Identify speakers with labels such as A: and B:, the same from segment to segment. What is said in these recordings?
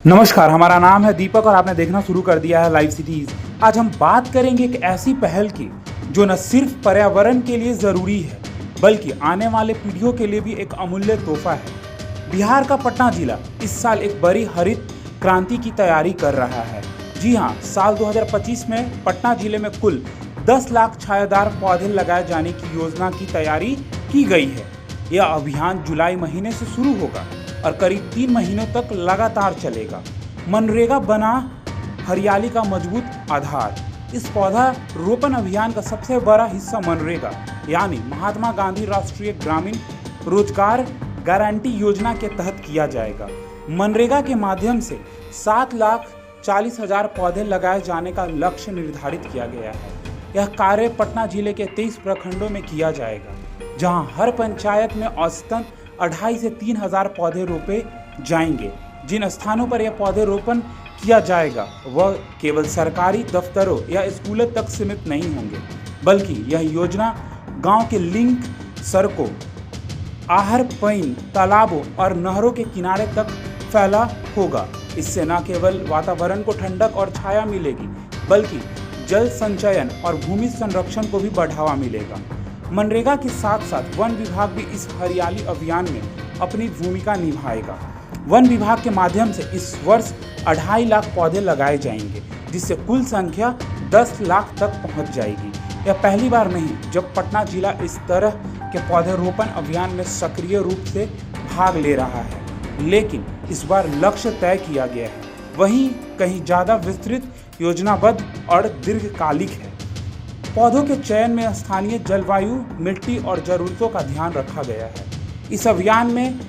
A: नमस्कार, हमारा नाम है दीपक और आपने देखना शुरू कर दिया है लाइव सिटीज। आज हम बात करेंगे एक ऐसी पहल की जो न सिर्फ पर्यावरण के लिए जरूरी है बल्कि आने वाले पीढ़ियों के लिए भी एक अमूल्य तोहफा है। बिहार का पटना जिला इस साल एक बड़ी हरित क्रांति की तैयारी कर रहा है। जी हाँ, साल 2025 में पटना जिले में कुल 10 लाख छायादार पौधे लगाए जाने की योजना की तैयारी की गई है। यह अभियान जुलाई महीने से शुरू होगा और करीब 3 महीनों तक लगातार चलेगा। मनरेगा बना हरियाली का मजबूत आधार। इस पौधा रोपण अभियान का सबसे बड़ा हिस्सा मनरेगा यानी महात्मा गांधी राष्ट्रीय ग्रामीण रोजगार गारंटी योजना के तहत किया जाएगा। मनरेगा के माध्यम से 7,40,000 पौधे लगाए जाने का लक्ष्य निर्धारित किया गया है। यह कार्य पटना जिले के 23 प्रखंडों में किया जाएगा, जहां हर पंचायत में औसतन 2,500 से 3,000 पौधे रोपे जाएंगे। जिन स्थानों पर यह पौधे रोपण किया जाएगा वह केवल सरकारी दफ्तरों या स्कूलों तक सीमित नहीं होंगे, बल्कि यह योजना गांव के लिंक सड़कों, आहर पईन, तालाबों और नहरों के किनारे तक फैला होगा। इससे न केवल वातावरण को ठंडक और छाया मिलेगी बल्कि जल संचयन और भूमि संरक्षण को भी बढ़ावा मिलेगा। मनरेगा के साथ साथ वन विभाग भी इस हरियाली अभियान में अपनी भूमिका निभाएगा। वन विभाग के माध्यम से इस वर्ष 2.5 लाख पौधे लगाए जाएंगे, जिससे कुल संख्या 10 लाख तक पहुंच जाएगी। यह पहली बार नहीं जब पटना जिला इस तरह के पौधे रोपण अभियान में सक्रिय रूप से भाग ले रहा है, लेकिन इस बार लक्ष्य तय किया गया है, वहीं कहीं ज़्यादा विस्तृत, योजनाबद्ध और दीर्घकालिक है। पौधों के चयन में स्थानीय जलवायु, मिट्टी और जरूरतों का ध्यान रखा गया है। इस अभियान में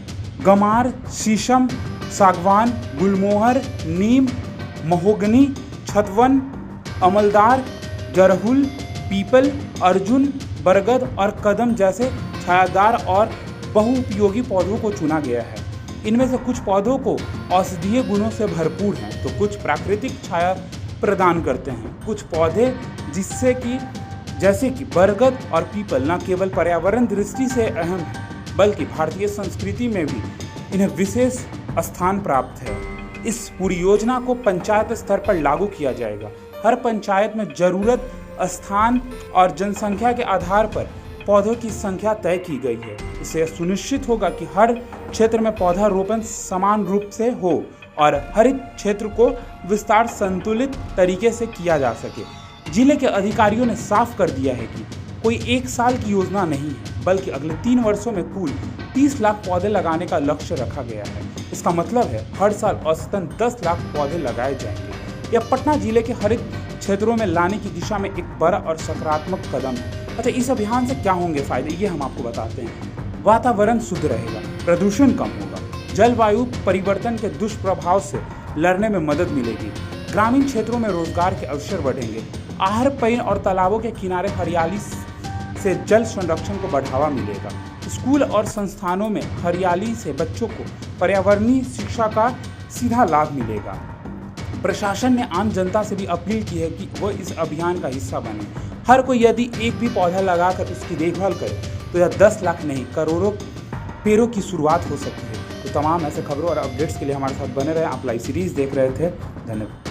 A: गमार, शीशम, सागवान, गुलमोहर, नीम, महोगनी, छतवन, अमलदार, जरहुल, पीपल, अर्जुन, बरगद और कदम जैसे छायादार और बहुउपयोगी पौधों को चुना गया है। इनमें से कुछ पौधों को औषधीय गुणों से भरपूर हैं तो कुछ प्राकृतिक छाया प्रदान करते हैं। कुछ पौधे जैसे कि बरगद और पीपल न केवल पर्यावरण दृष्टि से अहम है बल्कि भारतीय संस्कृति में भी इन्हें विशेष स्थान प्राप्त है। इस पूरी योजना को पंचायत स्तर पर लागू किया जाएगा। हर पंचायत में जरूरत, स्थान और जनसंख्या के आधार पर पौधों की संख्या तय की गई है। इससे सुनिश्चित होगा कि हर क्षेत्र में पौधा रोपण समान रूप से हो और हरित क्षेत्र को विस्तार संतुलित तरीके से किया जा सके। जिले के अधिकारियों ने साफ कर दिया है कि कोई एक साल की योजना नहीं है बल्कि अगले 3 वर्षों में कुल 30 लाख पौधे लगाने का लक्ष्य रखा गया है। इसका मतलब है हर साल औसतन 10 लाख पौधे लगाए जाएंगे। यह पटना जिले के हरित क्षेत्रों में लाने की दिशा में एक बड़ा और सकारात्मक कदम है। अच्छा, इस अभियान से क्या होंगे फायदे, ये हम आपको बताते हैं। वातावरण शुद्ध रहेगा, प्रदूषण कम होगा, जलवायु परिवर्तन के दुष्प्रभाव से लड़ने में मदद मिलेगी, ग्रामीण क्षेत्रों में रोजगार के अवसर बढ़ेंगे, आहर पईन और तालाबों के किनारे हरियाली से जल संरक्षण को बढ़ावा मिलेगा, स्कूल और संस्थानों में हरियाली से बच्चों को पर्यावरणीय शिक्षा का सीधा लाभ मिलेगा। प्रशासन ने आम जनता से भी अपील की है कि वो इस अभियान का हिस्सा बने। हर कोई यदि एक भी पौधा लगाकर उसकी देखभाल करे तो यह 10 लाख नहीं करोड़ों पेड़ों की शुरुआत हो सकती है। तो तमाम ऐसे खबरों और अपडेट्स के लिए हमारे साथ बने रहे। आप लाइव सीरीज देख रहे थे। धन्यवाद।